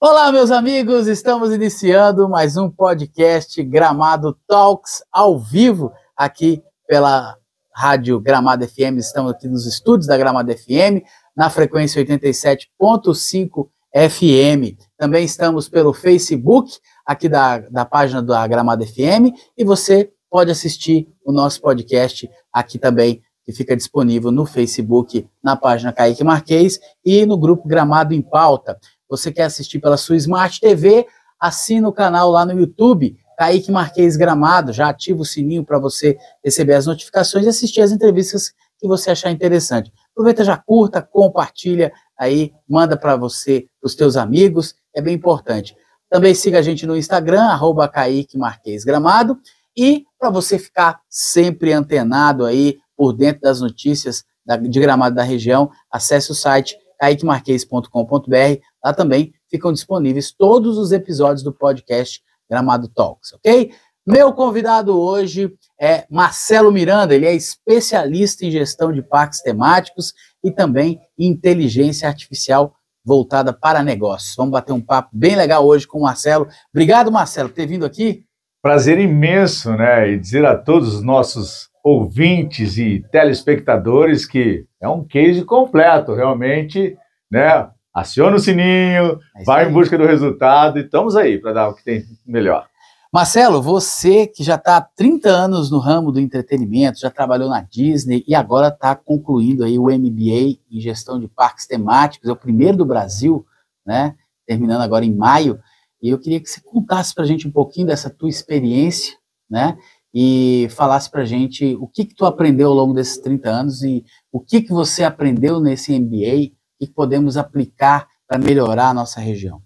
Olá, meus amigos, estamos iniciando mais um podcast Gramado Talks ao vivo aqui pela Rádio Gramado FM. Estamos aqui nos estúdios da Gramado FM, na frequência 87.5 FM. Também estamos pelo Facebook, aqui da página da Gramado FM, e você pode assistir o nosso podcast aqui também, que fica disponível no Facebook, na página Kaique Marquez e no grupo Gramado em Pauta. Você quer assistir pela sua Smart TV, assina o canal lá no YouTube, Kaique Marquez Gramado, já ativa o sininho para você receber as notificações e assistir as entrevistas que você achar interessante. Aproveita, já curta, compartilha, aí manda para você, para os teus amigos, é bem importante. Também siga a gente no Instagram, @Kaique Marquez Gramado, e para você ficar sempre antenado aí, por dentro das notícias de Gramado da região, acesse o site kaiquemarquez.com.br. Lá também ficam disponíveis todos os episódios do podcast Gramado Talks, ok? Meu convidado hoje é Marcelo Miranda, ele é especialista em gestão de parques temáticos e também em inteligência artificial voltada para negócios. Vamos bater um papo bem legal hoje com o Marcelo. Obrigado, Marcelo, por ter vindo aqui. Prazer imenso, né? E dizer a todos os nossos ouvintes e telespectadores que é um case completo, realmente, né? Aciona o sininho, vai em busca do resultado e estamos aí para dar o que tem melhor. Marcelo, você que já está há 30 anos no ramo do entretenimento, já trabalhou na Disney e agora está concluindo aí o MBA em gestão de parques temáticos, é o primeiro do Brasil, né? Terminando agora em maio. E eu queria que você contasse para a gente um pouquinho dessa tua experiência, né? E falasse para a gente o que tu aprendeu ao longo desses 30 anos e o que você aprendeu nesse MBA e que podemos aplicar para melhorar a nossa região.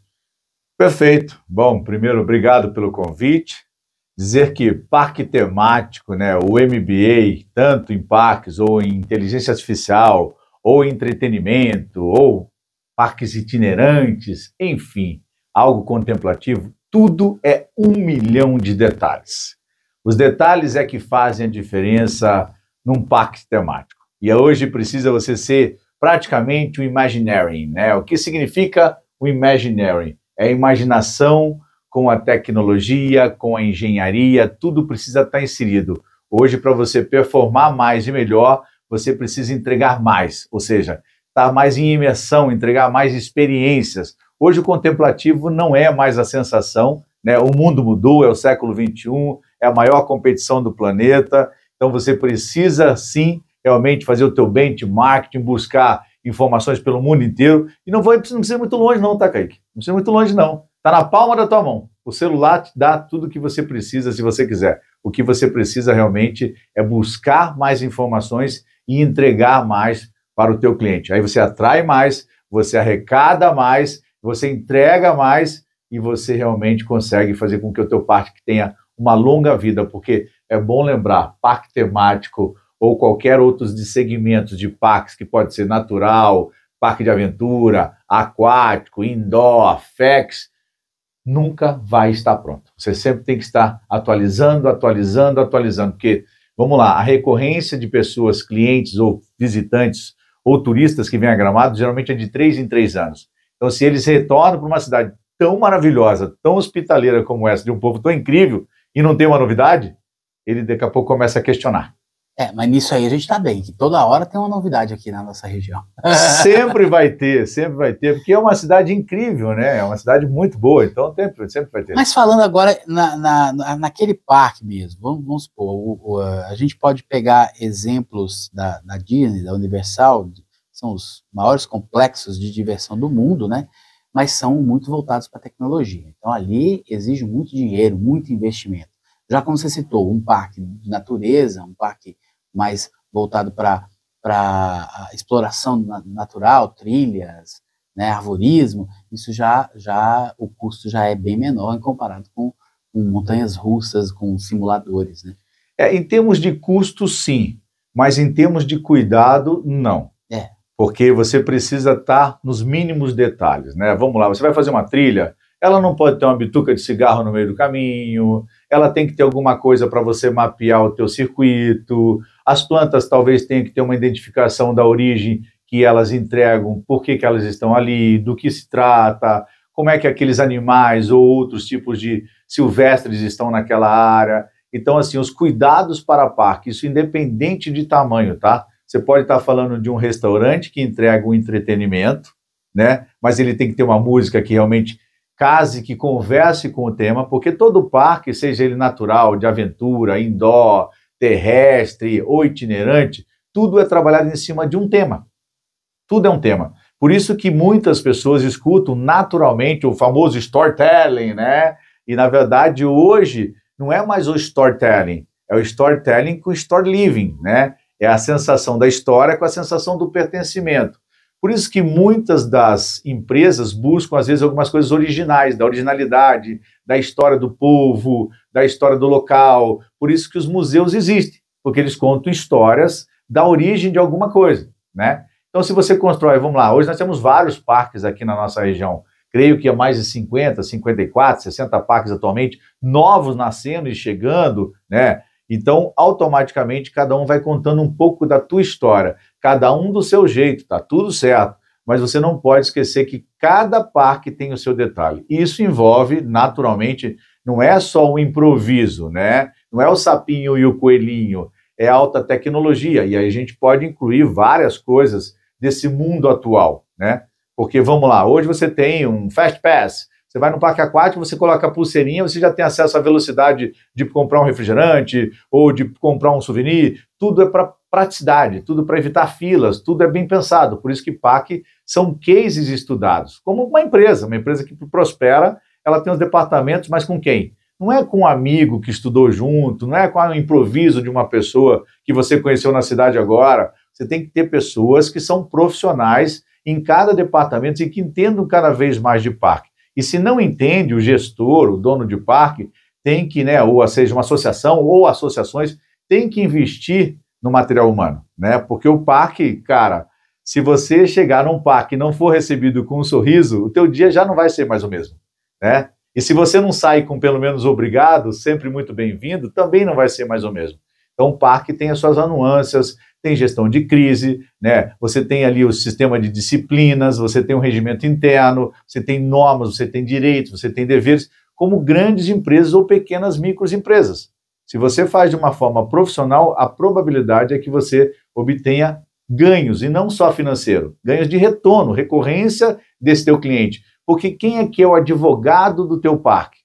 Perfeito. Bom, primeiro, obrigado pelo convite. Dizer que parque temático, né, o MBA, tanto em parques ou em inteligência artificial, ou entretenimento, ou parques itinerantes, enfim, algo contemplativo, tudo é 1 milhão de detalhes. Os detalhes é que fazem a diferença num parque temático. E hoje precisa você ser praticamente um Imagineering, né? O que significa o Imagineering? É a imaginação com a tecnologia, com a engenharia, tudo precisa estar inserido. Hoje, para você performar mais e melhor, você precisa entregar mais, ou seja, estar mais em imersão, entregar mais experiências. Hoje o contemplativo não é mais a sensação, né? O mundo mudou, é o século XXI, é a maior competição do planeta, então você precisa sim realmente fazer o teu benchmarking, buscar informações pelo mundo inteiro, e não precisa ir muito longe não, tá, Kaique? Não precisa ir muito longe não, tá na palma da tua mão. O celular te dá tudo o que você precisa, se você quiser. O que você precisa realmente é buscar mais informações e entregar mais para o teu cliente. Aí você atrai mais, você arrecada mais, você entrega mais e você realmente consegue fazer com que o teu parque tenha uma longa vida, porque é bom lembrar, parque temático ou qualquer outros de segmentos de parques, que pode ser natural, parque de aventura, aquático, indoor, FEX, nunca vai estar pronto. Você sempre tem que estar atualizando, porque, vamos lá, a recorrência de pessoas, clientes ou visitantes ou turistas que vêm a Gramado, geralmente é de 3 em 3 anos. Então, se eles retornam para uma cidade tão maravilhosa, tão hospitaleira como essa, de um povo tão incrível, e não tem uma novidade, ele daqui a pouco começa a questionar. Mas nisso aí a gente está bem, que toda hora tem uma novidade aqui na nossa região. Sempre vai ter, porque é uma cidade incrível, né? É uma cidade muito boa, então sempre vai ter. Mas falando agora naquele parque mesmo, vamos supor, a gente pode pegar exemplos da Disney, da Universal, são os maiores complexos de diversão do mundo, né? Mas são muito voltados para a tecnologia. Então ali exige muito dinheiro, muito investimento. Já como você citou, um parque de natureza, um parque mais voltado para a exploração natural, trilhas, né, arvorismo, isso o custo já é bem menor em comparado com montanhas russas, com simuladores, né? Em termos de custo, sim, mas em termos de cuidado, não. Porque você precisa estar nos mínimos detalhes, né? Vamos lá, você vai fazer uma trilha, ela não pode ter uma bituca de cigarro no meio do caminho, ela tem que ter alguma coisa para você mapear o teu circuito, as plantas talvez tenham que ter uma identificação da origem que elas entregam, por que elas estão ali, do que se trata, como é que aqueles animais ou outros tipos de silvestres estão naquela área. Então, assim, os cuidados para parque, isso independente de tamanho, tá? Você pode estar falando de um restaurante que entrega um entretenimento, né? Mas ele tem que ter uma música que realmente case, que converse com o tema, porque todo parque, seja ele natural, de aventura, indoor, terrestre ou itinerante, tudo é trabalhado em cima de um tema. Tudo é um tema. Por isso que muitas pessoas escutam naturalmente o famoso storytelling, né? E, na verdade, hoje não é mais o storytelling, é o storytelling com story living, né? É a sensação da história com a sensação do pertencimento. Por isso que muitas das empresas buscam, às vezes, algumas coisas originais, da originalidade, da história do povo, da história do local. Por isso que os museus existem, porque eles contam histórias da origem de alguma coisa, né? Então, se você constrói, vamos lá, hoje nós temos vários parques aqui na nossa região, creio que há mais de 50, 54, 60 parques atualmente, novos nascendo e chegando, né? Então, automaticamente, cada um vai contando um pouco da tua história, cada um do seu jeito, tá tudo certo, mas você não pode esquecer que cada parque tem o seu detalhe. E isso envolve, naturalmente, não é só o improviso, né? Não é o sapinho e o coelhinho, é alta tecnologia, e aí a gente pode incluir várias coisas desse mundo atual, né? Porque, vamos lá, hoje você tem um Fast Pass, você vai no parque aquático, você coloca a pulseirinha, você já tem acesso à velocidade de comprar um refrigerante ou de comprar um souvenir, tudo é para praticidade, tudo para evitar filas, tudo é bem pensado, por isso que parque são cases estudados, como uma empresa que prospera, ela tem os departamentos, mas com quem? Não é com um amigo que estudou junto, não é com o improviso de uma pessoa que você conheceu na cidade agora, você tem que ter pessoas que são profissionais em cada departamento e que entendam cada vez mais de parque. E se não entende, o gestor, o dono de parque, tem que, né, ou seja, uma associação ou associações, tem que investir no material humano, né? Porque o parque, cara, se você chegar num parque e não for recebido com um sorriso, o teu dia já não vai ser mais o mesmo, né? E se você não sai com pelo menos obrigado, sempre muito bem-vindo, também não vai ser mais o mesmo. Então o parque tem as suas anuâncias, tem gestão de crise, né? Você tem ali o sistema de disciplinas, você tem um regimento interno, você tem normas, você tem direitos, você tem deveres, como grandes empresas ou pequenas microempresas. Se você faz de uma forma profissional, a probabilidade é que você obtenha ganhos, e não só financeiro, ganhos de retorno, recorrência desse teu cliente. Porque quem é que é o advogado do teu parque?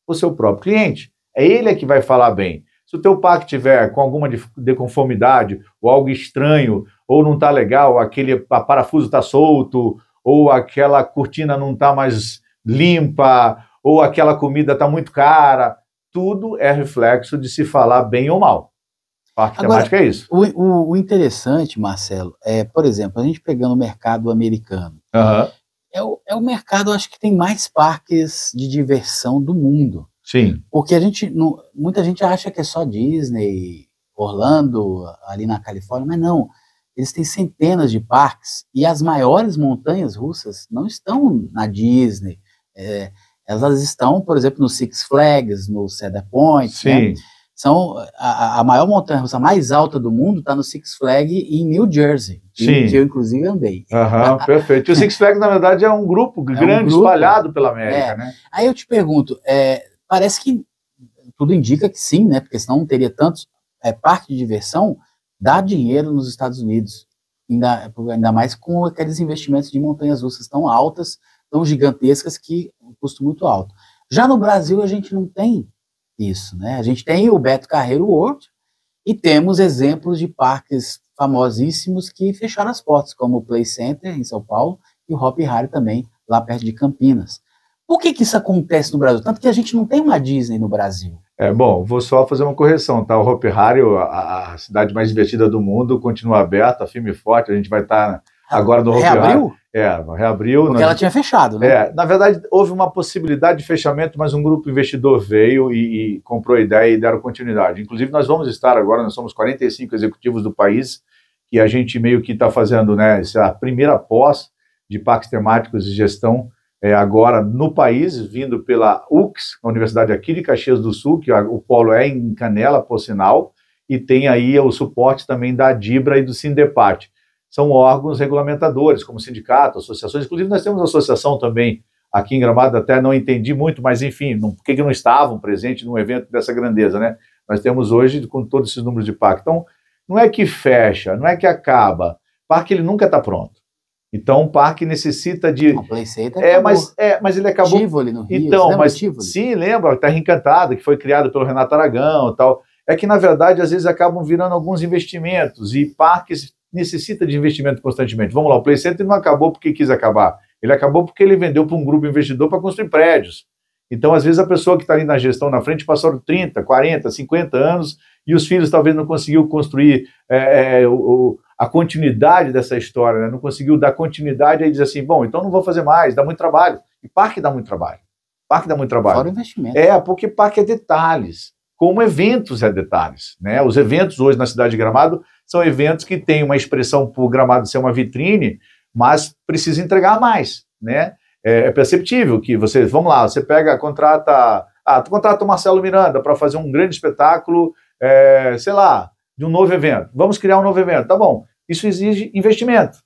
O seu próprio cliente. É ele que vai falar bem. Se o teu parque tiver com alguma deconformidade, ou algo estranho, ou não está legal, aquele parafuso está solto, ou aquela cortina não está mais limpa, ou aquela comida está muito cara, tudo é reflexo de se falar bem ou mal. Parque temático é isso. O interessante, Marcelo, por exemplo, a gente pegando o mercado americano, é o mercado, acho que tem mais parques de diversão do mundo. Sim. Porque muita gente acha que é só Disney, Orlando, ali na Califórnia, mas não. Eles têm centenas de parques e as maiores montanhas russas não estão na Disney. Elas estão, por exemplo, no Six Flags, no Cedar Point. Sim. Né? São a maior montanha russa mais alta do mundo está no Six Flags em New Jersey, que eu inclusive andei. Perfeito. E o Six Flags, na verdade, é um grupo grande, espalhado pela América. Né? Aí eu te pergunto, parece que tudo indica que sim, né? Porque senão não teria tantos parques de diversão, dá dinheiro nos Estados Unidos, ainda mais com aqueles investimentos de montanhas russas tão altas, tão gigantescas, que um custo muito alto. Já no Brasil a gente não tem isso, né? A gente tem o Beto Carreiro World e temos exemplos de parques famosíssimos que fecharam as portas, como o Play Center em São Paulo e o Hop Hari também, lá perto de Campinas. Por que isso acontece no Brasil? Tanto que a gente não tem uma Disney no Brasil. Bom, vou só fazer uma correção, tá? O Hop Hari, a cidade mais divertida do mundo, continua aberta, firme e forte. A gente vai estar agora no Hop Hari. Reabriu? Reabriu. Porque ela tinha fechado, né? Na verdade, houve uma possibilidade de fechamento, mas um grupo investidor veio e comprou a ideia e deram continuidade. Inclusive, nós vamos estar agora, nós somos 45 executivos do país, que a gente meio que está fazendo, né, essa primeira pós de parques temáticos e gestão agora no país, vindo pela UX, a Universidade aqui de Caxias do Sul, que o polo é em Canela, por sinal, e tem aí o suporte também da Adibra e do Sindepart. São órgãos regulamentadores, como sindicato, associações, inclusive nós temos associação também aqui em Gramado até não entendi muito, mas enfim, por que não estavam presentes num evento dessa grandeza, né? Nós temos hoje com todos esses números de parque. Então, não é que fecha, não é que acaba. O parque ele nunca está pronto. Então, o parque necessita de... O Play Center mas ele acabou... Tivoli no Rio, então, mas sim, lembra, a Terra Encantada, que foi criada pelo Renato Aragão e tal. É que, na verdade, às vezes acabam virando alguns investimentos e parques necessitam de investimento constantemente. Vamos lá, o Play Center não acabou porque quis acabar. Ele acabou porque ele vendeu para um grupo investidor para construir prédios. Então, às vezes, a pessoa que está ali na gestão na frente passou 30, 40, 50 anos e os filhos talvez não conseguiu construir a continuidade dessa história, né? Não conseguiu dar continuidade, aí diz assim, bom, então não vou fazer mais, dá muito trabalho. E parque dá muito trabalho. Parque dá muito trabalho. Fora o investimento. Porque parque é detalhes, como eventos é detalhes, né? Os eventos hoje na cidade de Gramado são eventos que têm uma expressão por Gramado ser uma vitrine, mas precisa entregar mais, né? É perceptível que você, vamos lá, você contrata o Marcelo Miranda para fazer um grande espetáculo, sei lá, de um novo evento. Vamos criar um novo evento, tá bom. Isso exige investimento.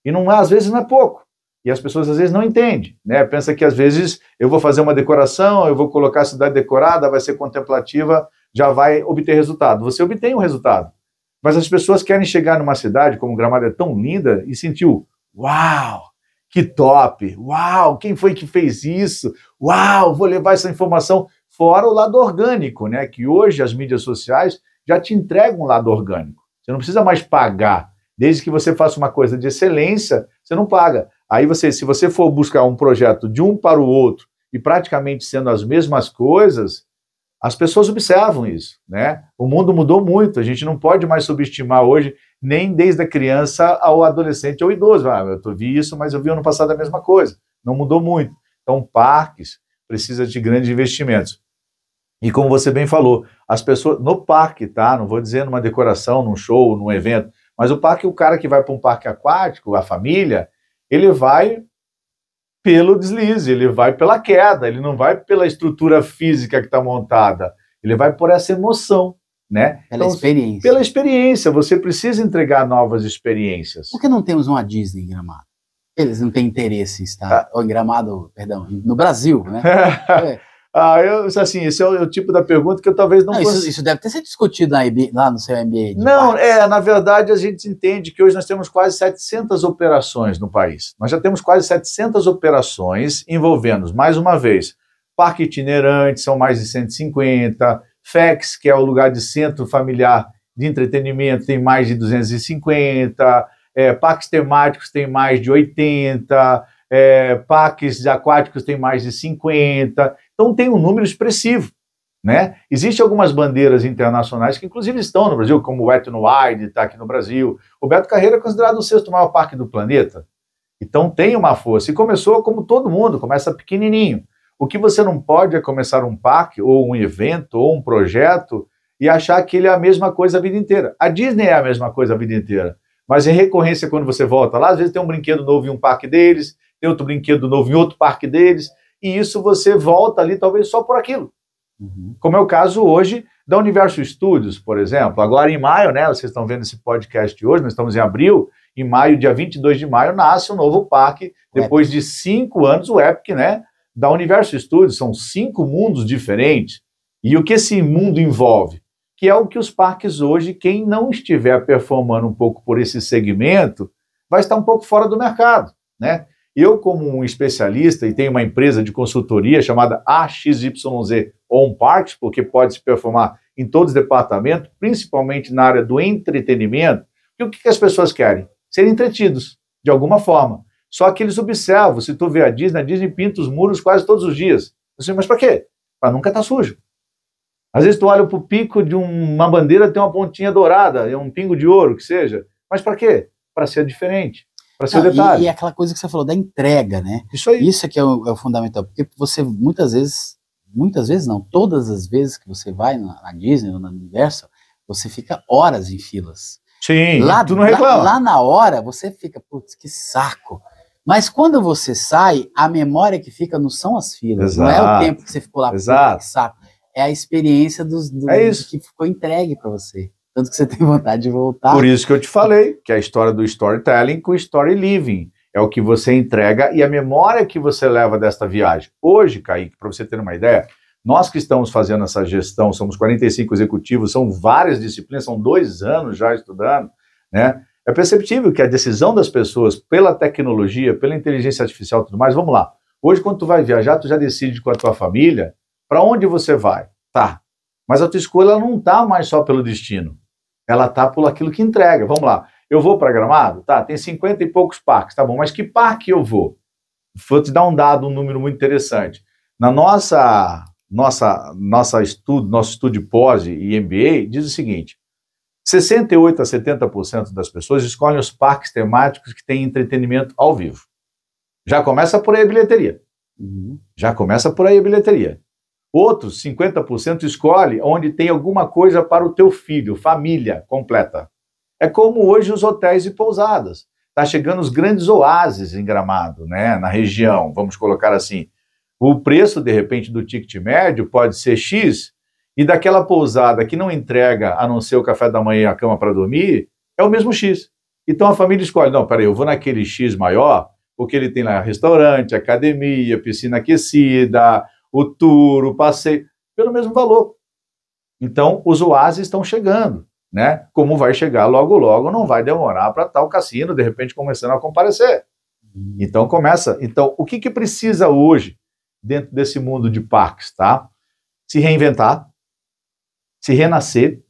E às vezes não é pouco. E as pessoas às vezes não entendem, né? Pensa que às vezes eu vou fazer uma decoração, eu vou colocar a cidade decorada, vai ser contemplativa, já vai obter resultado. Você obtém um resultado. Mas as pessoas querem chegar numa cidade, como Gramado é tão linda, e sentiu, uau, que top, uau, quem foi que fez isso? Uau, vou levar essa informação, fora o lado orgânico, né? Que hoje as mídias sociais já te entregam um lado orgânico. Você não precisa mais pagar. Desde que você faça uma coisa de excelência, você não paga. Aí se você for buscar um projeto de um para o outro e praticamente sendo as mesmas coisas, as pessoas observam isso, né? O mundo mudou muito, a gente não pode mais subestimar hoje, nem desde a criança ao adolescente ou idoso. Eu vi isso, mas eu vi ano passado a mesma coisa. Não mudou muito. Então, parques precisam de grandes investimentos. E como você bem falou, as pessoas no parque, tá? Não vou dizer numa decoração, num show, num evento, mas o parque, o cara que vai para um parque aquático, a família, ele vai pelo deslize, ele vai pela queda, ele não vai pela estrutura física que está montada, ele vai por essa emoção, né? Pela experiência. Pela experiência, você precisa entregar novas experiências. Por que não temos uma Disney em Gramado? Eles não têm interesse em estar, ou em Gramado, perdão, no Brasil, né? Assim, esse é o tipo da pergunta que eu talvez não consiga. Isso deve ter sido discutido lá no seu MBA. Não, na verdade, a gente entende que hoje nós temos quase 700 operações no país. Nós já temos quase 700 operações envolvendo, mais uma vez, parque itinerante, são mais de 150, FEX, que é o lugar de centro familiar de entretenimento, tem mais de 250, parques temáticos tem mais de 80, parques aquáticos tem mais de 50, então tem um número expressivo, né? Existem algumas bandeiras internacionais que inclusive estão no Brasil, como o Wet n Wild está aqui no Brasil. O Beto Carreiro é considerado o 6º maior parque do planeta, então tem uma força, e começou como todo mundo, começa pequenininho. O que você não pode é começar um parque, ou um evento, ou um projeto, e achar que ele é a mesma coisa a vida inteira. A Disney é a mesma coisa a vida inteira, mas em recorrência, quando você volta lá, às vezes tem um brinquedo novo em um parque deles, tem outro brinquedo novo em outro parque deles, e isso você volta ali talvez só por aquilo. Como é o caso hoje da Universo Studios, por exemplo. Agora em maio, né, vocês estão vendo esse podcast hoje, nós estamos em abril, em maio, dia 22 de maio, nasce um novo parque, depois de 5 anos, o Epic, né, da Universo Studios. São 5 mundos diferentes. E o que esse mundo envolve? Que é o que os parques hoje, quem não estiver performando um pouco por esse segmento, vai estar um pouco fora do mercado, né? Eu, como um especialista, e tenho uma empresa de consultoria chamada AXYZ On Parks, porque pode se performar em todos os departamentos, principalmente na área do entretenimento, e o que as pessoas querem? Serem entretidos, de alguma forma. Só que eles observam, se tu vê a Disney pinta os muros quase todos os dias. Eu sei, mas para quê? Para nunca estar sujo. Às vezes tu olha para o pico de uma bandeira, tem uma pontinha dourada, é um pingo de ouro, que seja. Mas para quê? Para ser diferente. Para ser detalhe. E aquela coisa que você falou da entrega, né? Isso aí. Isso é que é o fundamental. Porque você muitas vezes não, todas as vezes que você vai na Disney ou na Universal, você fica horas em filas. Sim, tu não reclama. Lá na hora, você fica, putz, que saco. Mas quando você sai, a memória que fica não são as filas. Exato. Não é o tempo que você ficou lá, Exato. Que saco. É a experiência do que ficou entregue para você. Tanto que você tem vontade de voltar. Por isso que eu te falei, que é a história do storytelling com story living. é o que você entrega e a memória que você leva desta viagem. Hoje, Kaique, para você ter uma ideia, nós que estamos fazendo essa gestão, somos 45 executivos, são várias disciplinas, são 2 anos já estudando, né? É perceptível que a decisão das pessoas pela tecnologia, pela inteligência artificial e tudo mais, vamos lá. Hoje, quando tu vai viajar, tu já decide com a tua família para onde você vai. Tá. Mas a tua escolha não está mais só pelo destino. Ela está por aquilo que entrega. Vamos lá. Eu vou para Gramado? Tá, tem 50 e poucos parques. Tá bom, mas que parque eu vou? Vou te dar um dado, um número muito interessante. Na nosso estudo de pós e MBA, diz o seguinte: 68% a 70% das pessoas escolhem os parques temáticos que têm entretenimento ao vivo. Já começa por aí a bilheteria. Já começa por aí a bilheteria. Outros, 50%, escolhe onde tem alguma coisa para o teu filho, família completa. É como hoje os hotéis e pousadas. Está chegando os grandes oásis em Gramado, né, na região, vamos colocar assim. O preço, de repente, do ticket médio pode ser X, e daquela pousada que não entrega, a não ser o café da manhã e a cama para dormir, é o mesmo X. Então a família escolhe, não, peraí, eu vou naquele X maior, porque ele tem lá restaurante, academia, piscina aquecida, o tour, o passeio, pelo mesmo valor. Então, os oásis estão chegando, né? Como vai chegar logo, logo, não vai demorar para estar o cassino, de repente, começando a comparecer. Então, começa. Então, o que precisa hoje, dentro desse mundo de parques, tá? Se reinventar, se renascer,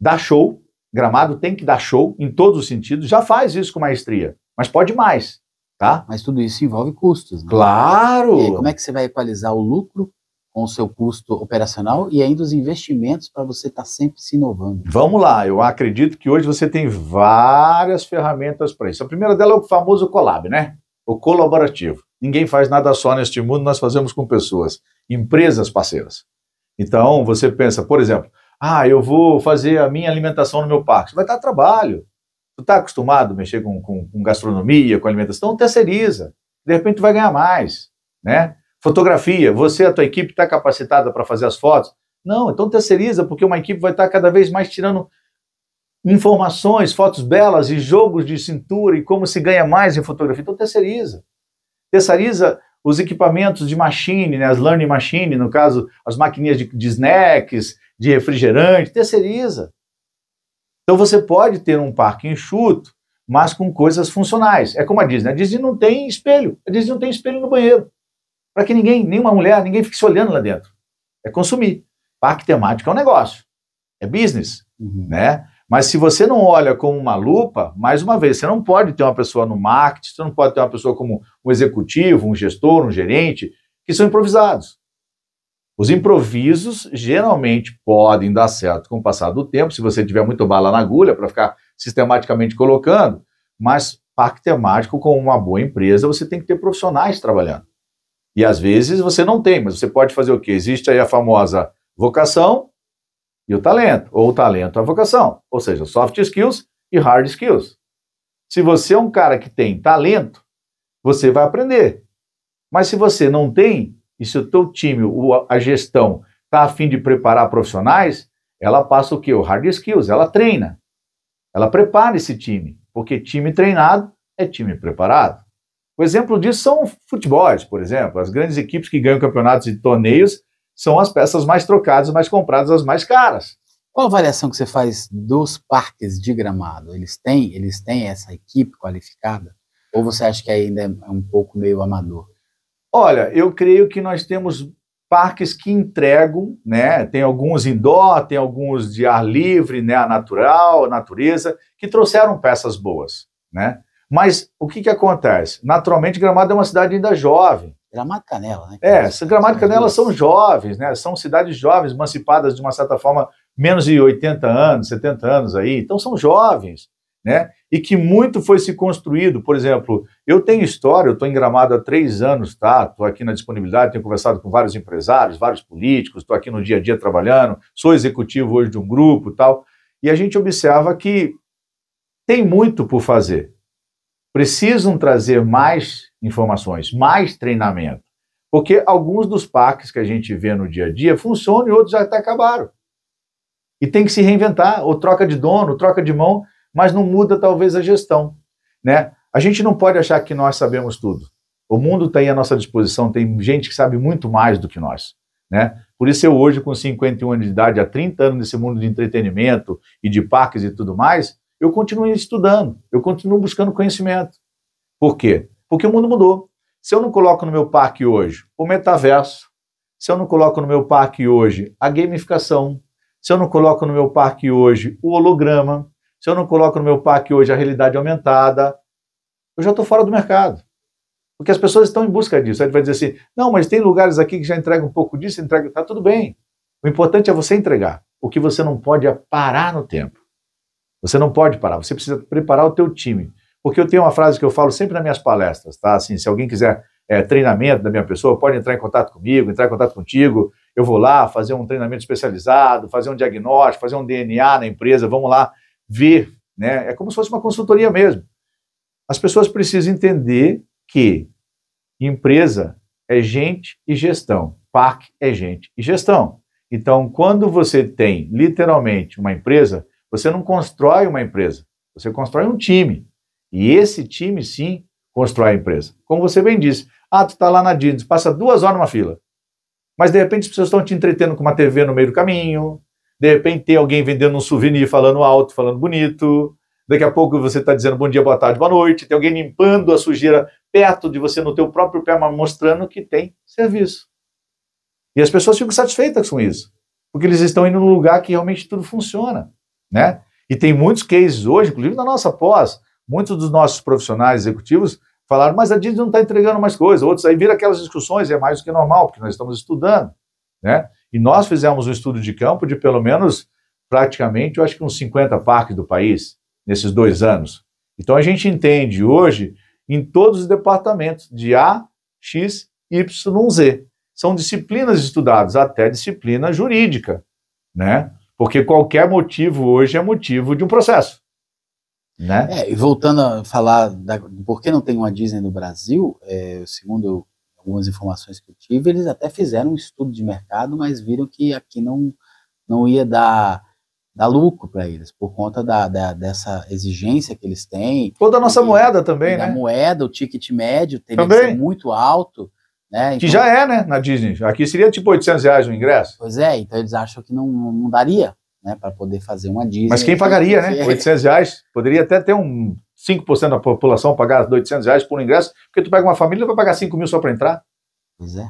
dar show. Gramado tem que dar show em todos os sentidos, já faz isso com maestria, mas pode mais. Tá? Mas tudo isso envolve custos, né? Claro! E aí, como é que você vai equalizar o lucro com o seu custo operacional e ainda os investimentos para você estar sempre se inovando? Vamos lá, eu acredito que hoje você tem várias ferramentas para isso. A primeira dela é o famoso collab, né? O colaborativo. Ninguém faz nada só neste mundo, nós fazemos com pessoas, empresas parceiras. Então, você pensa, por exemplo, eu vou fazer a minha alimentação no meu parque. Isso vai dar trabalho. Tu está acostumado a mexer com gastronomia, com alimentação, terceiriza. De repente tu vai ganhar mais, né? Fotografia, você, a tua equipe está capacitada para fazer as fotos? Não, então terceiriza, porque uma equipe vai estar cada vez mais tirando informações, fotos belas e jogos de cintura e como se ganha mais em fotografia. Então terceiriza. Terceiriza os equipamentos de machine, né? As learning machine, no caso, as maquininhas de snacks, de refrigerante, terceiriza. Então você pode ter um parque enxuto, mas com coisas funcionais. É como a Disney. A Disney não tem espelho. A Disney não tem espelho no banheiro. Para que ninguém, nenhuma mulher, ninguém fique se olhando lá dentro. É consumir. Parque temático é um negócio. É business. Né? Mas se você não olha como uma lupa, mais uma vez, você não pode ter uma pessoa no marketing, você não pode ter uma pessoa como um executivo, um gestor, um gerente, que são improvisados. Os improvisos geralmente podem dar certo com o passar do tempo, se você tiver muito bala na agulha para ficar sistematicamente colocando, mas parque temático, com uma boa empresa, você tem que ter profissionais trabalhando. E às vezes você não tem, mas você pode fazer o quê? Existe aí a famosa vocação e o talento, ou o talento e a vocação, ou seja, soft skills e hard skills. Se você é um cara que tem talento, você vai aprender. Mas se você não tem, e se o teu time, a gestão, está a fim de preparar profissionais, ela passa o quê? O hard skills, ela treina. Ela prepara esse time, porque time treinado é time preparado. O exemplo disso são futebols, por exemplo. As grandes equipes que ganham campeonatos e torneios são as peças mais trocadas, mais compradas, as mais caras. Qual a avaliação que você faz dos parques de Gramado? Eles têm essa equipe qualificada? Ou você acha que ainda é um pouco meio amador? Olha, eu creio que nós temos parques que entregam, né? Tem alguns indoor, tem alguns de ar livre, né? A natureza, que trouxeram peças boas, né? Mas o que acontece? Naturalmente, Gramado é uma cidade ainda jovem. Gramado e Canela, né? Gramado e Canela são jovens, né? São cidades jovens, emancipadas de uma certa forma, menos de 80 anos, 70 anos aí. Então são jovens, né? E que muito foi se construído. Por exemplo, eu tenho história, eu estou em Gramado há 3 anos, tá? Estou aqui na disponibilidade, tenho conversado com vários empresários, vários políticos, estou aqui no dia a dia trabalhando, sou executivo hoje de um grupo e tal, e a gente observa que tem muito por fazer. Precisam trazer mais informações, mais treinamento, porque alguns dos parques que a gente vê no dia a dia funcionam e outros já até acabaram. E tem que se reinventar, ou troca de dono, troca de mão, mas não muda talvez a gestão, né? A gente não pode achar que nós sabemos tudo. O mundo está aí à nossa disposição, tem gente que sabe muito mais do que nós, né? Por isso eu hoje, com 51 anos de idade, há 30 anos nesse mundo de entretenimento e de parques e tudo mais, eu continuo estudando, eu continuo buscando conhecimento. Por quê? Porque o mundo mudou. Se eu não coloco no meu parque hoje o metaverso, se eu não coloco no meu parque hoje a gamificação, se eu não coloco no meu parque hoje o holograma, se eu não coloco no meu parque hoje a realidade aumentada, eu já estou fora do mercado. Porque as pessoas estão em busca disso. Aí ele vai dizer assim, não, mas tem lugares aqui que já entregam um pouco disso, entrega, tá tudo bem. O importante é você entregar. O que você não pode é parar no tempo. Você não pode parar, você precisa preparar o teu time. Porque eu tenho uma frase que eu falo sempre nas minhas palestras, tá? Assim, se alguém quiser treinamento da minha pessoa, pode entrar em contato comigo, entrar em contato contigo, eu vou lá fazer um treinamento especializado, fazer um diagnóstico, fazer um DNA na empresa, vamos lá ver, né? É como se fosse uma consultoria mesmo. As pessoas precisam entender que empresa é gente e gestão, parque é gente e gestão. Então, quando você tem literalmente uma empresa, você não constrói uma empresa, você constrói um time. E esse time, sim, constrói a empresa. Como você bem disse, tu está lá na Disney, passa 2 horas numa fila, mas de repente as pessoas estão te entretendo com uma TV no meio do caminho, de repente tem alguém vendendo um souvenir falando alto, falando bonito, daqui a pouco você está dizendo bom dia, boa tarde, boa noite, tem alguém limpando a sujeira perto de você no teu próprio pé, mas mostrando que tem serviço. E as pessoas ficam satisfeitas com isso, porque eles estão indo num lugar que realmente tudo funciona, né? E tem muitos cases hoje, inclusive na nossa pós, muitos dos nossos profissionais executivos falaram, mas a Disney não está entregando mais coisas. Outros aí viram aquelas discussões, é mais do que normal, porque nós estamos estudando, né? E nós fizemos um estudo de campo de pelo menos, praticamente, eu acho que uns 50 parques do país, nesses 2 anos. Então a gente entende hoje, em todos os departamentos, de A, X, Y, Z. São disciplinas estudadas, até disciplina jurídica, né? Porque qualquer motivo hoje é motivo de um processo, né? E voltando a falar por que não tem uma Disney no Brasil, segundo algumas informações que eu tive, eles até fizeram um estudo de mercado, mas viram que aqui não ia dar lucro para eles, por conta dessa exigência que eles têm. Toda a nossa moeda também, né? A moeda, o ticket médio teria que ser muito alto, né? Que já é, né, na Disney. Aqui seria tipo R$800 o ingresso. Pois é, então eles acham que não daria, né, para poder fazer uma Disney. Mas quem pagaria, né? R$800, poderia até ter 5% da população pagar R$800 por ingresso, porque tu pega uma família e vai pagar 5 mil só para entrar. Pois é.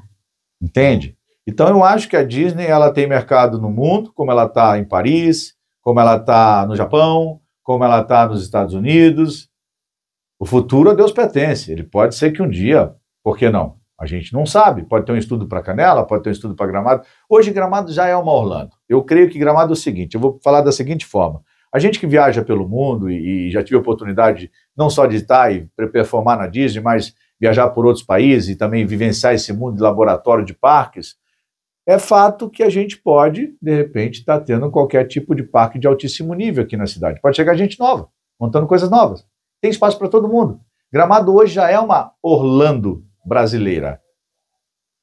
Entende? Então eu acho que a Disney ela tem mercado no mundo, como ela está em Paris, como ela está no Japão, como ela está nos Estados Unidos. O futuro a Deus pertence. Ele pode ser que um dia, por que não? A gente não sabe. Pode ter um estudo para Canela, pode ter um estudo para Gramado. Hoje Gramado já é uma Orlando. Eu creio que Gramado é o seguinte, eu vou falar da seguinte forma. A gente que viaja pelo mundo e já tive a oportunidade não só de estar e performar na Disney, mas viajar por outros países e também vivenciar esse mundo de laboratório de parques, é fato que a gente pode, de repente, estar tendo qualquer tipo de parque de altíssimo nível aqui na cidade. Pode chegar gente nova, montando coisas novas. Tem espaço para todo mundo. Gramado hoje já é uma Orlando brasileira.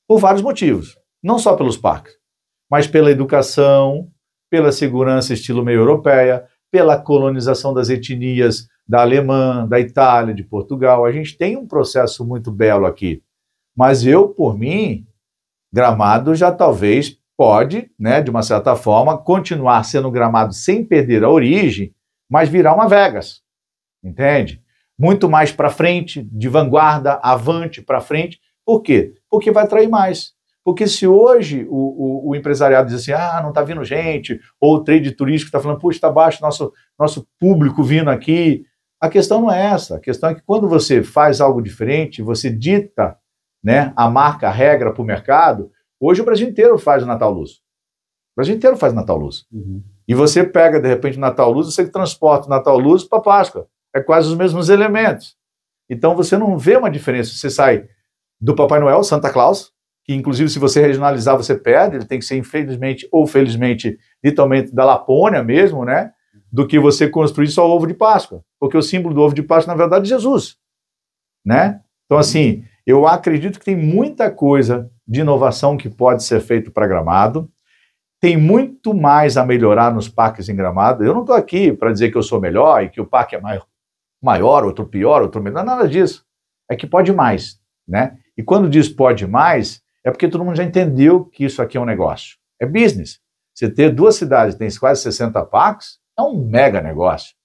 Por vários motivos. Não só pelos parques, mas pela educação, pela segurança estilo meio europeia, pela colonização das etnias da Alemanha, da Itália, de Portugal. A gente tem um processo muito belo aqui. Mas eu, por mim, Gramado já talvez pode, né, de uma certa forma, continuar sendo Gramado sem perder a origem, mas virar uma Vegas, entende? Muito mais para frente, de vanguarda, avante para frente. Por quê? Porque vai atrair mais. Porque se hoje o empresariado diz assim, não está vindo gente, ou o trade turístico está falando, puxa, está baixo nosso público vindo aqui, a questão não é essa. A questão é que quando você faz algo diferente, você dita, né, a marca, a regra para o mercado. Hoje o Brasil inteiro faz o Natal Luz. O Brasil inteiro faz Natal Luz. Uhum. E você pega, de repente, o Natal Luz, você transporta o Natal Luz para Páscoa. É quase os mesmos elementos. Então você não vê uma diferença. Você sai do Papai Noel, Santa Claus, que inclusive se você regionalizar você perde, ele tem que ser infelizmente ou felizmente literalmente da Lapônia mesmo, né? Do que você construir só o ovo de Páscoa. Porque o símbolo do ovo de Páscoa, na verdade, é Jesus. Né? Então assim, eu acredito que tem muita coisa de inovação que pode ser feito para Gramado. Tem muito mais a melhorar nos parques em Gramado. Eu não estou aqui para dizer que eu sou melhor e que o parque é maior. maior, outro pior, outro menor, nada disso. É que pode mais, né? E quando diz pode mais, é porque todo mundo já entendeu que isso aqui é um negócio. É business. Você ter 2 cidades, tem quase 60 parques, é um mega negócio.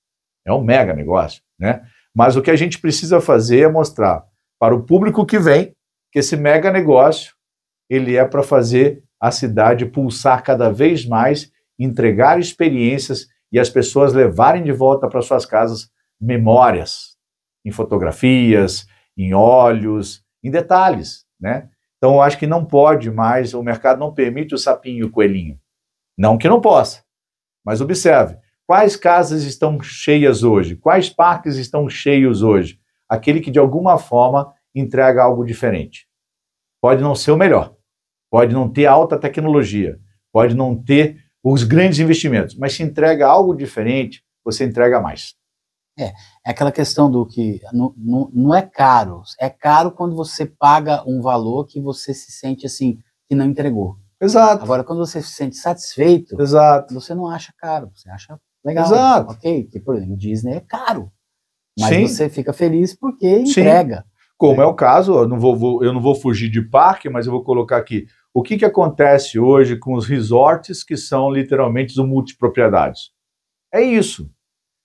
É um mega negócio, né? Mas o que a gente precisa fazer é mostrar para o público que vem que esse mega negócio, ele é para fazer a cidade pulsar cada vez mais, entregar experiências e as pessoas levarem de volta para suas casas memórias, em fotografias, em olhos, em detalhes, né? Então, eu acho que não pode mais, o mercado não permite o sapinho e o coelhinho. Não que não possa, mas observe, quais casas estão cheias hoje? Quais parques estão cheios hoje? Aquele que, de alguma forma, entrega algo diferente. Pode não ser o melhor, pode não ter alta tecnologia, pode não ter os grandes investimentos, mas se entrega algo diferente, você entrega mais. É aquela questão do que não é caro. É caro quando você paga um valor que você se sente assim, que não entregou. Exato. Agora, quando você se sente satisfeito, exato, você não acha caro, você acha legal. Exato. Ok? Porque, por exemplo, o Disney é caro, mas Sim. você fica feliz porque entrega. Sim. Como é o caso, eu não vou fugir de parque, mas eu vou colocar aqui. O que acontece hoje com os resorts que são literalmente os multipropriedades? É isso.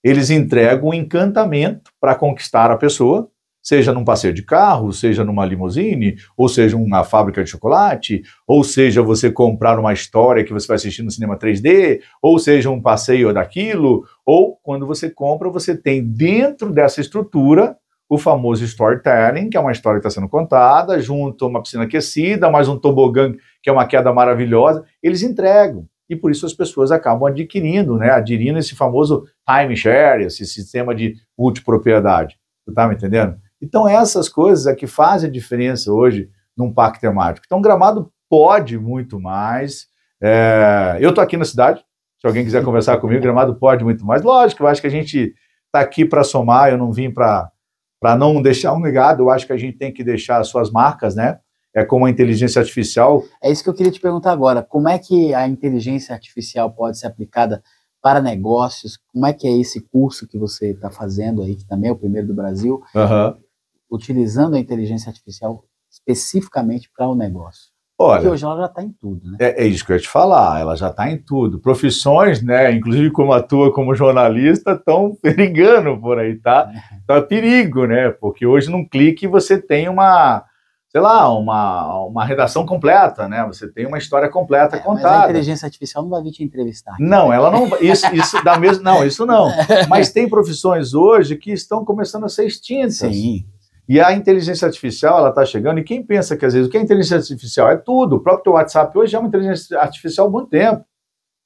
Eles entregam um encantamento para conquistar a pessoa, seja num passeio de carro, seja numa limusine, ou seja uma fábrica de chocolate, ou seja você comprar uma história que você vai assistir no cinema 3D, ou seja um passeio daquilo, ou quando você compra, você tem dentro dessa estrutura o famoso storytelling, que é uma história que está sendo contada, junto a uma piscina aquecida, mais um tobogã, que é uma queda maravilhosa, eles entregam. E por isso as pessoas acabam adquirindo, né, aderindo esse famoso timeshare, esse sistema de multipropriedade. Tu tá me entendendo? Então essas coisas é que fazem a diferença hoje num parque temático. Então Gramado pode muito mais. Eu tô aqui na cidade, se alguém quiser conversar comigo, Gramado pode muito mais. Lógico, eu acho que a gente tá aqui para somar, eu não vim para não deixar um legado, eu acho que a gente tem que deixar as suas marcas, né? É como a inteligência artificial. É isso que eu queria te perguntar agora. Como é que a inteligência artificial pode ser aplicada para negócios? Como é que é esse curso que você está fazendo aí, que também é o primeiro do Brasil, utilizando a inteligência artificial especificamente para o negócio? Olha, porque hoje ela já está em tudo, né? É isso que eu ia te falar, ela já está em tudo. Profissões, né, inclusive como a tua como jornalista, estão perigando por aí, tá? Então é perigo, né? Porque hoje num clique você tem uma redação completa, né? Você tem uma história completa contada. Mas a inteligência artificial não vai vir te entrevistar. Não, ela não. Isso dá mesmo. Não, isso não. Mas tem profissões hoje que estão começando a ser extintas. Sim. E a inteligência artificial, ela está chegando, e quem pensa que às vezes o que é inteligência artificial? É tudo. O próprio WhatsApp hoje é uma inteligência artificial há muito tempo,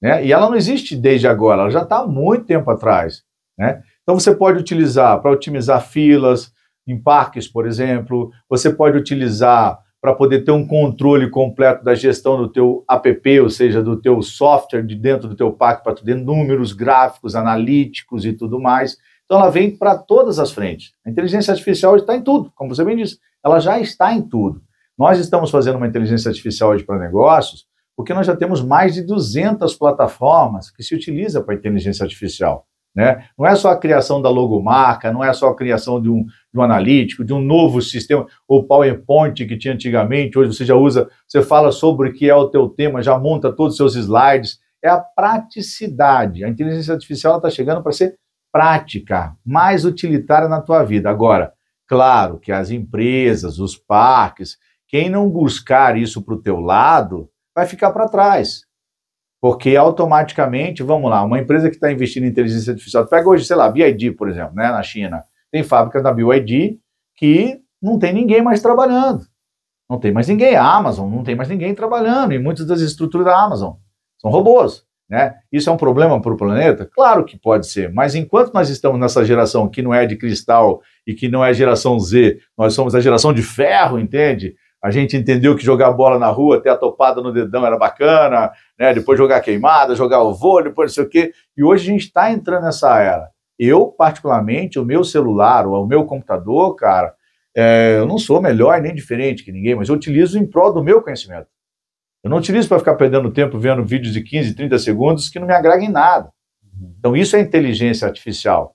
né? E ela não existe desde agora, ela já está há muito tempo atrás, né? Então você pode utilizar para otimizar filas em parques, por exemplo, você pode utilizar para poder ter um controle completo da gestão do teu app, ou seja, do teu software de dentro do teu parque, para tu ter números, gráficos, analíticos e tudo mais. Então ela vem para todas as frentes. A inteligência artificial está em tudo, como você bem disse, ela já está em tudo. Nós estamos fazendo uma inteligência artificial hoje para negócios, porque nós já temos mais de 200 plataformas que se utilizam para a inteligência artificial, né? Não é só a criação da logomarca, não é só a criação de um analítico, de um novo sistema, o PowerPoint que tinha antigamente, hoje você já usa, você fala sobre o que é o teu tema, já monta todos os seus slides. É a praticidade. A inteligência artificial está chegando para ser prática, mais utilitária na tua vida. Agora, claro que as empresas, os parques, quem não buscar isso para o teu lado, vai ficar para trás. Porque automaticamente, vamos lá, uma empresa que está investindo em inteligência artificial, pega hoje, sei lá, BYD, por exemplo, né, na China, tem fábricas da BYD que não tem ninguém mais trabalhando. Não tem mais ninguém. A Amazon não tem mais ninguém trabalhando, e muitas das estruturas da Amazon são robôs. Né? Isso é um problema para o planeta? Claro que pode ser, mas enquanto nós estamos nessa geração que não é de cristal e que não é geração Z, nós somos a geração de ferro, entende? A gente entendeu que jogar bola na rua, ter a topada no dedão era bacana, né? Depois jogar queimada, jogar o vôlei, depois não sei o quê, e hoje a gente está entrando nessa era. Eu, particularmente, o meu celular ou o meu computador, cara, eu não sou melhor nem diferente que ninguém, mas eu utilizo em prol do meu conhecimento. Eu não utilizo para ficar perdendo tempo vendo vídeos de 15, 30 segundos que não me agregam em nada. Então isso é inteligência artificial.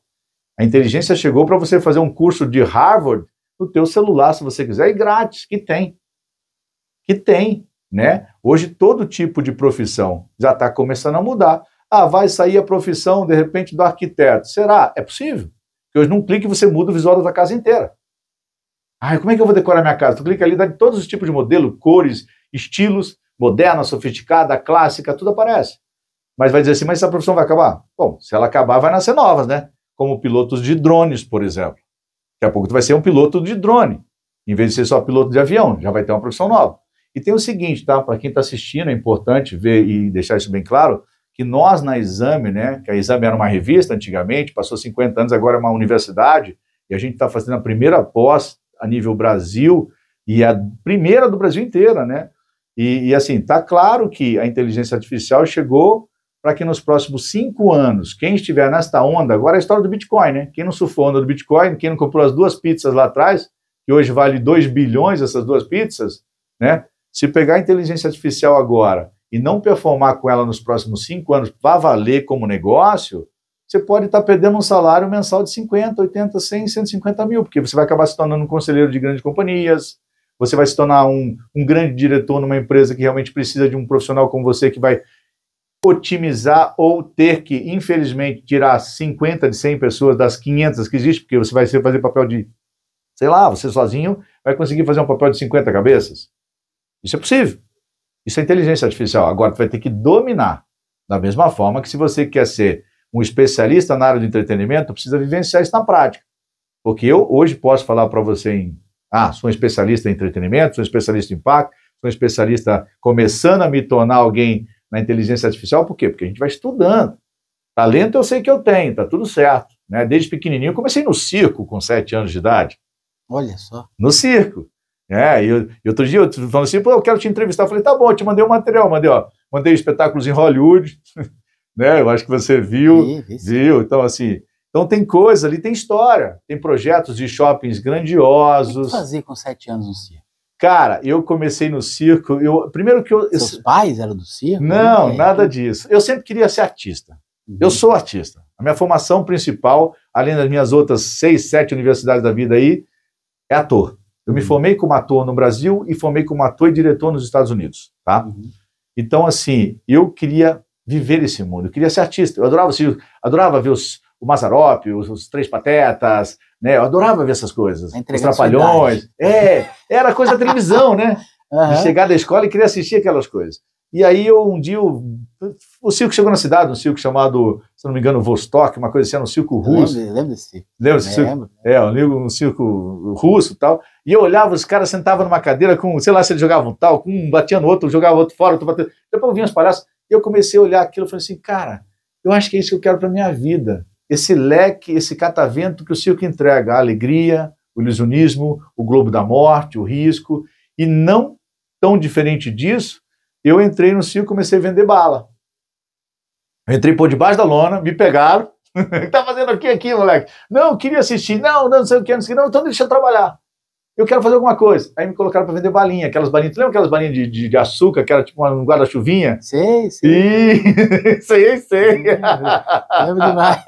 A inteligência chegou para você fazer um curso de Harvard no teu celular, se você quiser, e grátis, que tem. Que tem, né? Hoje todo tipo de profissão já está começando a mudar. Ah, vai sair a profissão, de repente, do arquiteto. Será? É possível. Porque hoje num clique você muda o visual da tua casa inteira. Ah, como é que eu vou decorar minha casa? Tu clica ali, dá de todos os tipos de modelo, cores, estilos, moderna, sofisticada, clássica, tudo aparece. Mas vai dizer assim, mas essa profissão vai acabar? Bom, se ela acabar, vai nascer novas, né? Como pilotos de drones, por exemplo. Daqui a pouco tu vai ser um piloto de drone, em vez de ser só piloto de avião, já vai ter uma profissão nova. E tem o seguinte, tá? Para quem está assistindo, é importante ver e deixar isso bem claro, que nós na Exame, né? Que a Exame era uma revista antigamente, passou 50 anos, agora é uma universidade, e a gente está fazendo a primeira pós a nível Brasil, e a primeira do Brasil inteira, né? E assim, tá claro que a inteligência artificial chegou para que nos próximos 5 anos, quem estiver nesta onda, agora é a história do Bitcoin, né? Quem não surfou a onda do Bitcoin, quem não comprou as 2 pizzas lá atrás, que hoje vale 2 bilhões essas 2 pizzas, né? Se pegar a inteligência artificial agora e não performar com ela nos próximos 5 anos para valer como negócio, você pode estar perdendo um salário mensal de 50, 80, 100, 150 mil, porque você vai acabar se tornando um conselheiro de grandes companhias, você vai se tornar um grande diretor numa empresa que realmente precisa de um profissional como você que vai otimizar ou ter que, infelizmente, tirar 50 de 100 pessoas das 500 que existem, porque você vai fazer papel de, sei lá, você sozinho vai conseguir fazer um papel de 50 cabeças. Isso é possível. Isso é inteligência artificial. Agora, tu vai ter que dominar. Da mesma forma que se você quer ser um especialista na área do entretenimento, precisa vivenciar isso na prática. Porque eu hoje posso falar para você sou um especialista em entretenimento, sou um especialista em impacto, sou um especialista começando a me tornar alguém na inteligência artificial. Por quê? Porque a gente vai estudando. Talento eu sei que eu tenho, tá tudo certo. Né? Desde pequenininho eu comecei no circo com 7 anos de idade. Olha só. No circo. E outro dia eu falando assim, eu quero te entrevistar. Eu falei, tá bom, eu te mandei um material, mandei espetáculos em Hollywood, né? Eu acho que você viu. Então, assim, tem coisa ali, tem história, tem projetos de shoppings grandiosos. O que fazia com 7 anos no circo? Cara, eu comecei no circo, Seus pais eram do circo? Não, nada disso. Eu sempre queria ser artista. Eu sou artista. A minha formação principal, além das minhas outras 6, 7 universidades da vida aí, é ator. Eu me formei como ator no Brasil e formei como ator e diretor nos Estados Unidos, tá? Então, assim, eu queria viver esse mundo, eu queria ser artista. Eu adorava ver o Mazzaropi, os Três Patetas, né? Eu adorava ver essas coisas. Os Trapalhões. Era coisa da televisão, né? De chegar da escola e querer assistir aquelas coisas. E aí, um dia, o circo chegou na cidade, um circo chamado, se não me engano, Vostok, uma coisa assim, era um circo russo. Lembro desse circo. Lembra desse circo? Um circo russo e tal. E eu olhava, os caras sentavam numa cadeira com, sei lá, se eles jogavam tal, com um batia no outro, jogava outro fora, outro batendo. Depois eu vinha os palhaços, e eu comecei a olhar aquilo e falei assim, cara, eu acho que é isso que eu quero para minha vida. Esse leque, esse catavento que o circo entrega, a alegria, o ilusionismo, o globo da morte, o risco, e não tão diferente disso, eu entrei no circo e comecei a vender bala. Eu entrei por debaixo da lona, me pegaram. O que tá fazendo aqui, moleque? Não, queria assistir. Não sei o que, não sei o que. Não, então deixa eu trabalhar. Eu quero fazer alguma coisa. Aí me colocaram para vender balinha. Aquelas balinhas, tu lembra aquelas balinhas de açúcar, que era tipo um guarda-chuvinha? Sei. Sei. Lembro demais.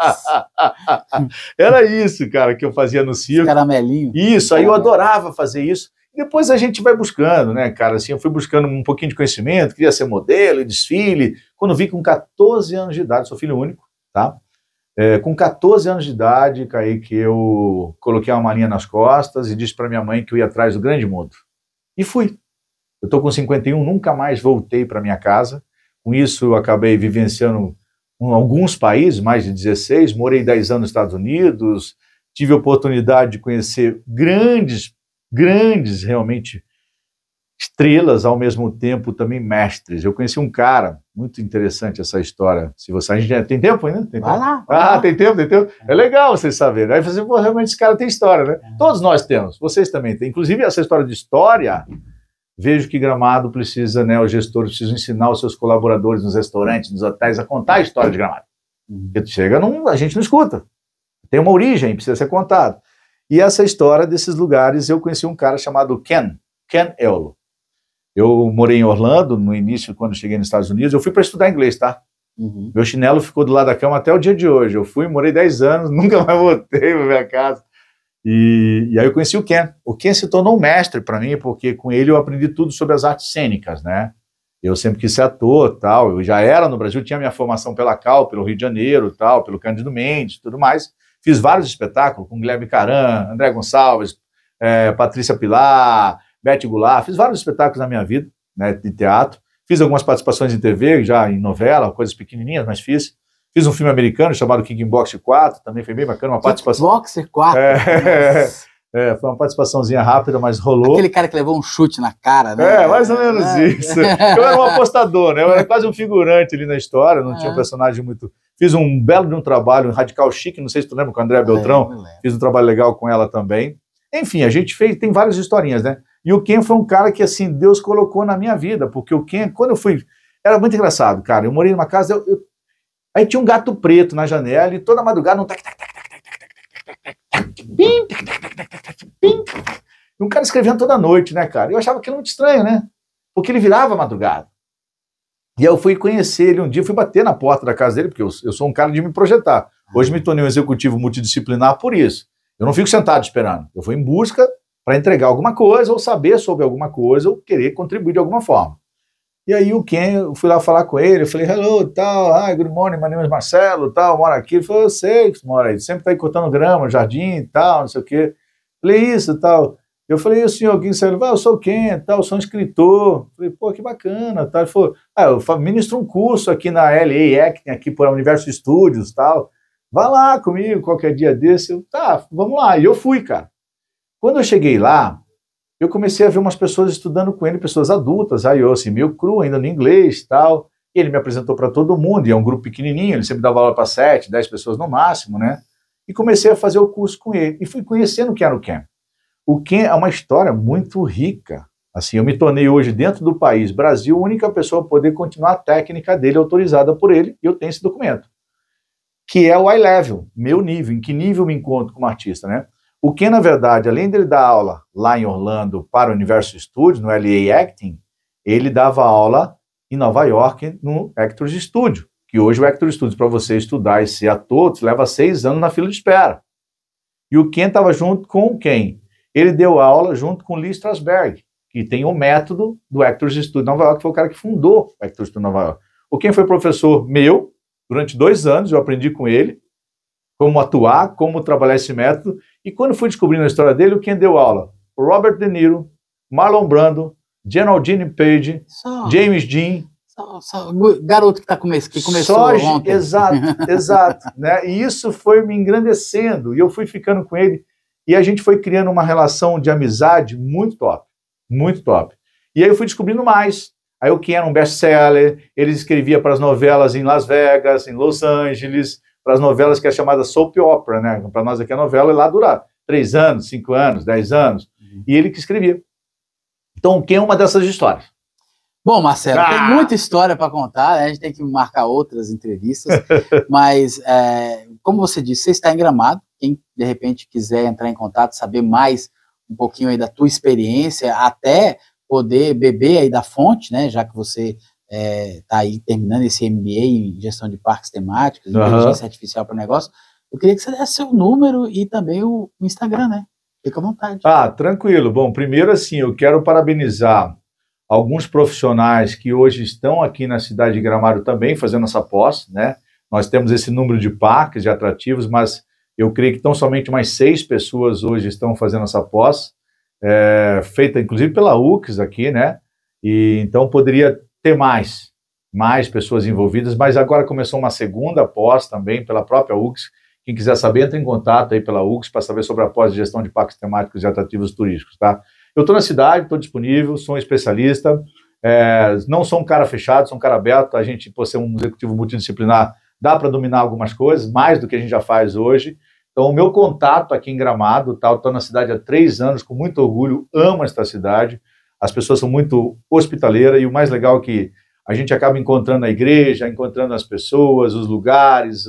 Era isso, cara, que eu fazia no circo. Caramelinho. Isso, aí eu adorava fazer isso. Depois a gente vai buscando, né, cara, assim, eu fui buscando um pouquinho de conhecimento, queria ser modelo, desfile, quando vi com 14 anos de idade, sou filho único, tá? Com 14 anos de idade, Kaique, eu coloquei uma malinha nas costas e disse para minha mãe que eu ia atrás do grande mundo. E fui. Eu tô com 51, nunca mais voltei para minha casa, com isso eu acabei vivenciando alguns países, mais de 16, morei 10 anos nos Estados Unidos, tive a oportunidade de conhecer grandes realmente estrelas, ao mesmo tempo também mestres. Eu conheci um cara, muito interessante essa história. Se você, a gente tem tempo ainda? Vai lá. Tem tempo. É legal vocês saberem. Aí você, realmente esse cara tem história, né? Todos nós temos, vocês também têm. Inclusive essa história de história, vejo que Gramado precisa, né, os gestores precisam ensinar os seus colaboradores nos restaurantes, nos hotéis, a contar a história de Gramado. Porque chega, a gente não escuta. Tem uma origem, precisa ser contado. E essa história desses lugares, eu conheci um cara chamado Ken Eolo. Eu morei em Orlando, no início, quando cheguei nos Estados Unidos, eu fui para estudar inglês, tá? Uhum. Meu chinelo ficou do lado da cama até o dia de hoje. Eu fui, morei 10 anos, nunca mais voltei para minha casa. E aí eu conheci o Ken. O Ken se tornou um mestre para mim, porque com ele eu aprendi tudo sobre as artes cênicas, né? Eu sempre quis ser ator, tal. Eu já era no Brasil, tinha minha formação pela Cal, pelo Rio de Janeiro, tal, pelo Cândido Mendes, tudo mais. Fiz vários espetáculos com Guilherme Caran, André Gonçalves, Patrícia Pilar, Bete Goulart. Fiz vários espetáculos na minha vida, né, de teatro. Fiz algumas participações em TV, já em novela, coisas pequenininhas, mas fiz. Fiz um filme americano chamado Kickboxer 4, também foi bem bacana, uma participação. Kickboxer 4? Foi uma participaçãozinha rápida, mas rolou. Aquele cara que levou um chute na cara, né? Mais ou menos isso. Eu era um apostador, né? Eu era quase um figurante ali na história, não tinha um personagem muito... Fiz um belo de um trabalho, um Radical Chic, não sei se tu lembra, com a Andréa Beltrão. Fiz um trabalho legal com ela também. Enfim, a gente fez, tem várias historinhas, né? E o Ken foi um cara que, assim, Deus colocou na minha vida, porque o Ken, quando eu fui... Era muito engraçado, cara. Eu morei numa casa, aí tinha um gato preto na janela e toda madrugada um um cara escrevendo toda noite, né, cara? Eu achava aquilo muito estranho, né? Porque ele virava madrugada. E aí eu fui conhecer ele um dia, fui bater na porta da casa dele, porque eu sou um cara de me projetar. Hoje me tornei um executivo multidisciplinar por isso. Eu não fico sentado esperando. Eu vou em busca para entregar alguma coisa, ou saber sobre alguma coisa, ou querer contribuir de alguma forma. E aí o Ken, eu fui lá falar com ele, eu falei, hello, tal, hi, good morning, my name is Marcelo, tal, mora aqui. Ele falou, eu sei que você mora aí, sempre tá aí cortando grama, jardim e tal, não sei o quê. Falei, isso, tal. Eu falei, e o senhor, quem você? Ele falou, eu sou o Ken, tal, eu sou um escritor. Falei, pô, que bacana, tal. Ele falou, eu ministro um curso aqui na LA Acting, aqui por Universo Studios, tal. Vai lá comigo qualquer dia desse. Eu, tá, vamos lá. E eu fui, cara. Quando eu cheguei lá, eu comecei a ver umas pessoas estudando com ele, pessoas adultas, aí eu, assim, meio cru, ainda no inglês, tal. E ele me apresentou para todo mundo, e é um grupo pequenininho, ele sempre dava aula para 7, 10 pessoas no máximo, né? E comecei a fazer o curso com ele. E fui conhecendo o que era o Ken. O Ken é uma história muito rica. Assim, eu me tornei hoje, dentro do país, Brasil, a única pessoa a poder continuar a técnica dele, autorizada por ele, e eu tenho esse documento. Que é o eye level, meu nível, em que nível eu me encontro como artista, né? O Ken, na verdade, além dele dar aula lá em Orlando para o Universo Studios, no LA Acting, ele dava aula em Nova York no Actors Studio, que hoje o Actors Studio, para você estudar e ser ator, leva 6 anos na fila de espera. E o Ken estava junto com quem? Ele deu aula junto com Lee Strasberg, que tem o método do Actors Studio Nova York, que foi o cara que fundou o Actors Studio Nova York. O Ken foi professor meu durante 2 anos, eu aprendi com ele como atuar, como trabalhar esse método. E quando fui descobrindo a história dele, o Ken deu aula? Robert De Niro, Marlon Brando, Geraldine Page, James Dean. Só garoto que começou ontem. Exato. Né? E isso foi me engrandecendo, e eu fui ficando com ele, e a gente foi criando uma relação de amizade muito top, muito top. E aí eu fui descobrindo mais. Aí o Ken era um best-seller, ele escrevia para as novelas em Las Vegas, em Los Angeles, para as novelas que é chamada soap opera, né? Para nós aqui a novela lá dura 3 anos, 5 anos, 10 anos, e ele que escrevia. Então o Ken é uma dessas histórias. Bom, Marcelo, tem muita história para contar, né? A gente tem que marcar outras entrevistas, mas como você disse, você está em Gramado, quem de repente quiser entrar em contato, saber mais um pouquinho aí da tua experiência, até poder beber aí da fonte, né? Já que você está aí terminando esse MBA em gestão de parques temáticos, inteligência artificial para o negócio, eu queria que você desse seu número e também o Instagram, né? Fica à vontade. Tranquilo. Bom, primeiro assim, eu quero parabenizar alguns profissionais que hoje estão aqui na cidade de Gramado também fazendo essa pós, né? Nós temos esse número de parques, de atrativos, mas eu creio que tão somente mais 6 pessoas hoje estão fazendo essa pós, feita inclusive pela UX aqui, né? E então poderia ter mais pessoas envolvidas, mas agora começou uma segunda pós também pela própria UX. Quem quiser saber, entre em contato aí pela UX para saber sobre a pós de gestão de parques temáticos e atrativos turísticos, tá? Eu estou na cidade, estou disponível, sou um especialista, não sou um cara fechado, sou um cara aberto. A gente, por ser um executivo multidisciplinar, dá para dominar algumas coisas, mais do que a gente já faz hoje. Então, o meu contato aqui em Gramado, tá? Eu estou na cidade há 3 anos, com muito orgulho, amo esta cidade. As pessoas são muito hospitaleiras e o mais legal é que a gente acaba encontrando a igreja, encontrando as pessoas, os lugares,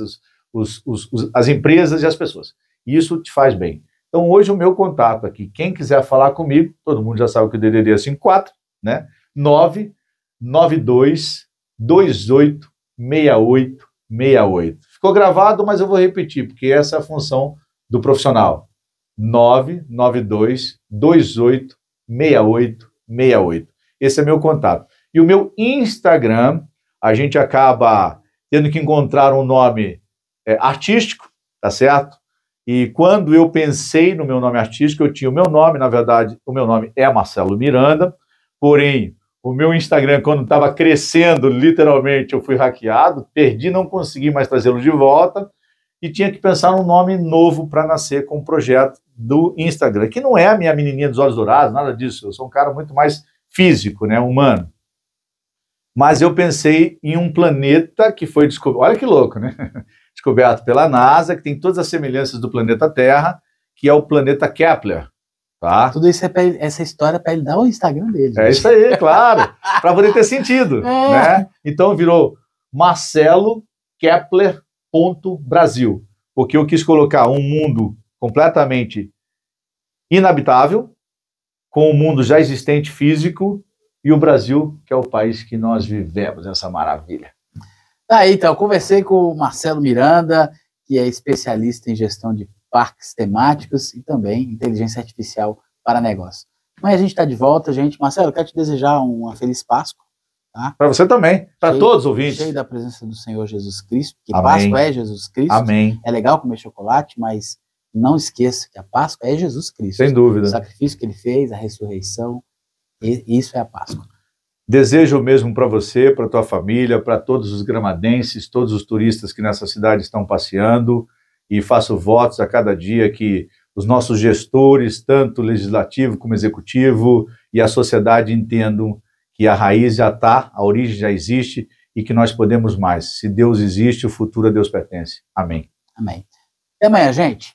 as empresas e as pessoas. E isso te faz bem. Então, hoje o meu contato aqui, quem quiser falar comigo, todo mundo já sabe que o DDD é 54, né? 99228 992286868. Ficou gravado, mas eu vou repetir, porque essa é a função do profissional. 992286868. Esse é meu contato. E o meu Instagram, a gente acaba tendo que encontrar um nome artístico, tá certo? E quando eu pensei no meu nome artístico, eu tinha o meu nome, na verdade, o meu nome é Marcelo Miranda, porém, o meu Instagram, quando estava crescendo, literalmente, eu fui hackeado, perdi, não consegui mais trazê-lo de volta, e tinha que pensar num nome novo para nascer com o projeto do Instagram, que não é a minha menininha dos olhos dourados, nada disso, eu sou um cara muito mais físico, né, humano. Mas eu pensei em um planeta que foi descoberto, olha que louco, né? Descoberto pela NASA, que tem todas as semelhanças do planeta Terra, que é o planeta Kepler. Tá? Tudo isso essa história para ele dar o Instagram dele. É isso aí, claro, para poder ter sentido. Né? Então virou marcelokepler.brasil, porque eu quis colocar um mundo completamente inabitável, com o mundo já existente físico, e o Brasil, que é o país que nós vivemos, essa maravilha. Aí, então, eu conversei com o Marcelo Miranda, que é especialista em gestão de parques temáticos e também inteligência artificial para negócio. Amanhã a gente está de volta, gente. Marcelo, eu quero te desejar uma feliz Páscoa. Tá? Para você também, para todos os ouvintes. Cheio da presença do Senhor Jesus Cristo, que Amém. Páscoa é Jesus Cristo. Amém. É legal comer chocolate, mas não esqueça que a Páscoa é Jesus Cristo. Sem dúvida. O sacrifício que ele fez, a ressurreição, isso é a Páscoa. Desejo o mesmo para você, para a tua família, para todos os gramadenses, todos os turistas que nessa cidade estão passeando, e faço votos a cada dia que os nossos gestores, tanto legislativo como executivo, e a sociedade entendam que a raiz já está, a origem já existe e que nós podemos mais. Se Deus existe, o futuro a Deus pertence. Amém. Amém. Até amanhã, gente.